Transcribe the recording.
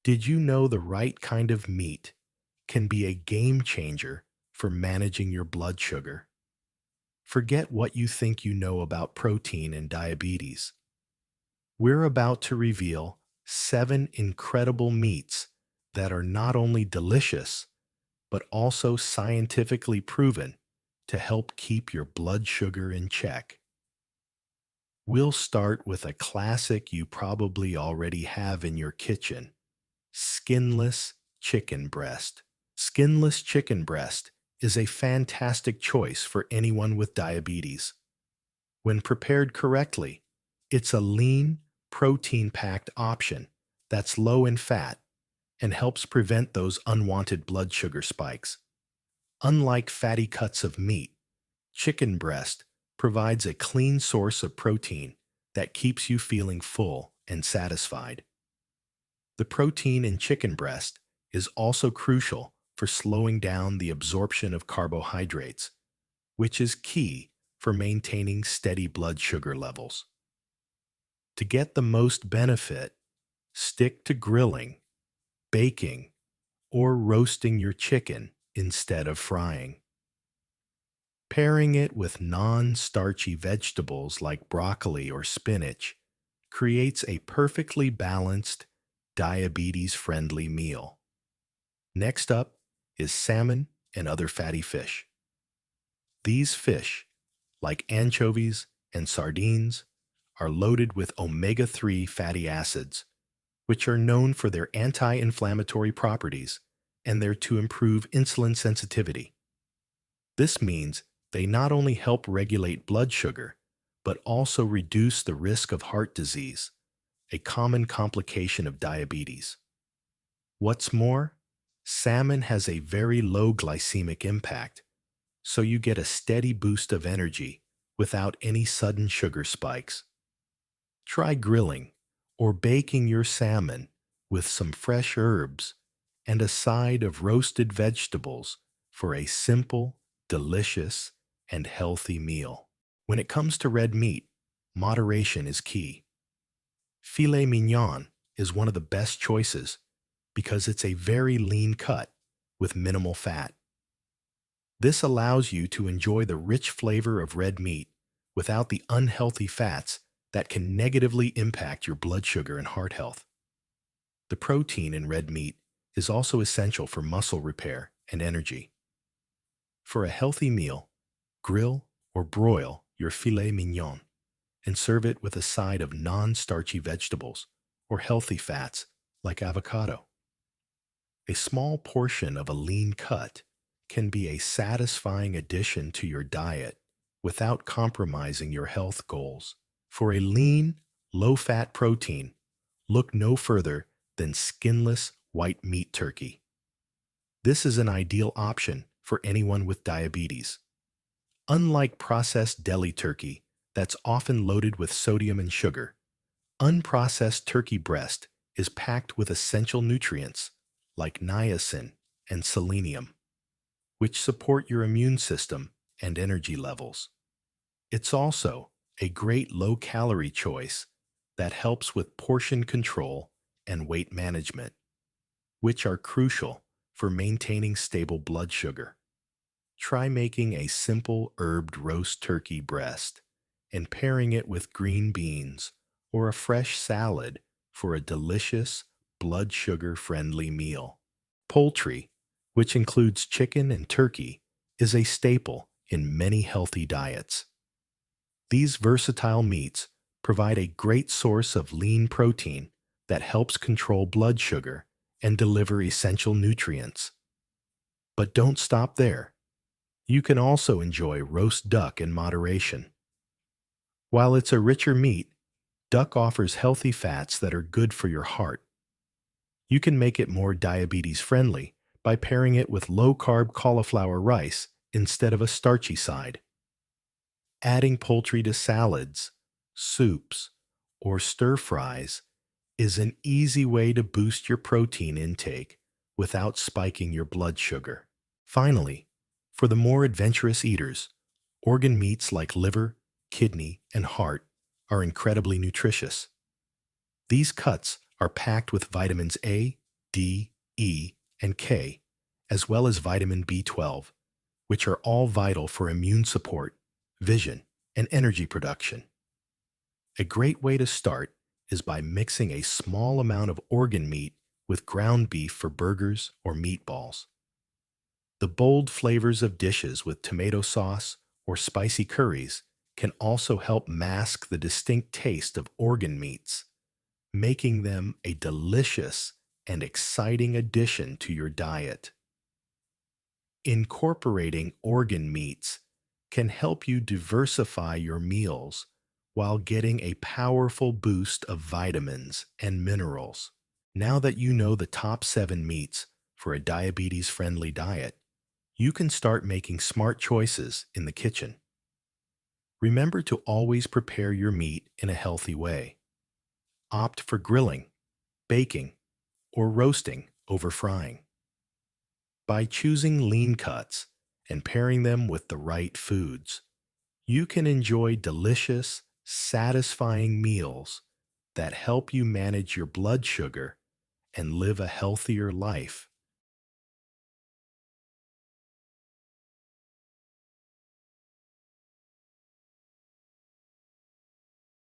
Did you know the right kind of meat can be a game changer for managing your blood sugar? Forget what you think you know about protein and diabetes. We're about to reveal 7 incredible meats that are not only delicious, but also scientifically proven to help keep your blood sugar in check. We'll start with a classic you probably already have in your kitchen: skinless chicken breast. Skinless chicken breast is a fantastic choice for anyone with diabetes. When prepared correctly, it's a lean, protein-packed option that's low in fat and helps prevent those unwanted blood sugar spikes. Unlike fatty cuts of meat, chicken breast provides a clean source of protein that keeps you feeling full and satisfied. The protein in chicken breast is also crucial for slowing down the absorption of carbohydrates, which is key for maintaining steady blood sugar levels. To get the most benefit, stick to grilling, baking, or roasting your chicken instead of frying. Pairing it with non-starchy vegetables like broccoli or spinach creates a perfectly balanced, diabetes-friendly meal. Next up is salmon and other fatty fish. These fish, like anchovies and sardines, are loaded with omega-3 fatty acids, which are known for their anti-inflammatory properties and they're to improve insulin sensitivity. This means they not only help regulate blood sugar, but also reduce the risk of heart disease, a common complication of diabetes. What's more, salmon has a very low glycemic impact, so you get a steady boost of energy without any sudden sugar spikes. Try grilling or baking your salmon with some fresh herbs and a side of roasted vegetables for a simple, delicious, and healthy meal. When it comes to red meat, moderation is key. Filet mignon is one of the best choices because it's a very lean cut with minimal fat. This allows you to enjoy the rich flavor of red meat without the unhealthy fats that can negatively impact your blood sugar and heart health. The protein in red meat is also essential for muscle repair and energy. For a healthy meal, grill or broil your filet mignon and serve it with a side of non-starchy vegetables or healthy fats like avocado. A small portion of a lean cut can be a satisfying addition to your diet without compromising your health goals. For a lean, low-fat protein, look no further than skinless white meat turkey. This is an ideal option for anyone with diabetes. Unlike processed deli turkey that's often loaded with sodium and sugar, unprocessed turkey breast is packed with essential nutrients like niacin and selenium, which support your immune system and energy levels. It's also a great low-calorie choice that helps with portion control and weight management, which are crucial for maintaining stable blood sugar. Try making a simple herbed roast turkey breast and pairing it with green beans or a fresh salad for a delicious, blood sugar-friendly meal. Poultry, which includes chicken and turkey, is a staple in many healthy diets. These versatile meats provide a great source of lean protein that helps control blood sugar and deliver essential nutrients. But don't stop there. You can also enjoy roast duck in moderation. While it's a richer meat, duck offers healthy fats that are good for your heart. You can make it more diabetes-friendly by pairing it with low-carb cauliflower rice instead of a starchy side. Adding poultry to salads, soups, or stir-fries is an easy way to boost your protein intake without spiking your blood sugar. Finally, for the more adventurous eaters, organ meats like liver, kidney, and heart are incredibly nutritious. These cuts are packed with vitamins A, D, E, and K, as well as vitamin B12, which are all vital for immune support, vision, and energy production. A great way to start is by mixing a small amount of organ meat with ground beef for burgers or meatballs. The bold flavors of dishes with tomato sauce or spicy curries can also help mask the distinct taste of organ meats, making them a delicious and exciting addition to your diet. Incorporating organ meats can help you diversify your meals while getting a powerful boost of vitamins and minerals. Now that you know the top 7 meats for a diabetes friendly diet, you can start making smart choices in the kitchen. Remember to always prepare your meat in a healthy way. Opt for grilling, baking, or roasting over frying. By choosing lean cuts and pairing them with the right foods, you can enjoy delicious, satisfying meals that help you manage your blood sugar and live a healthier life.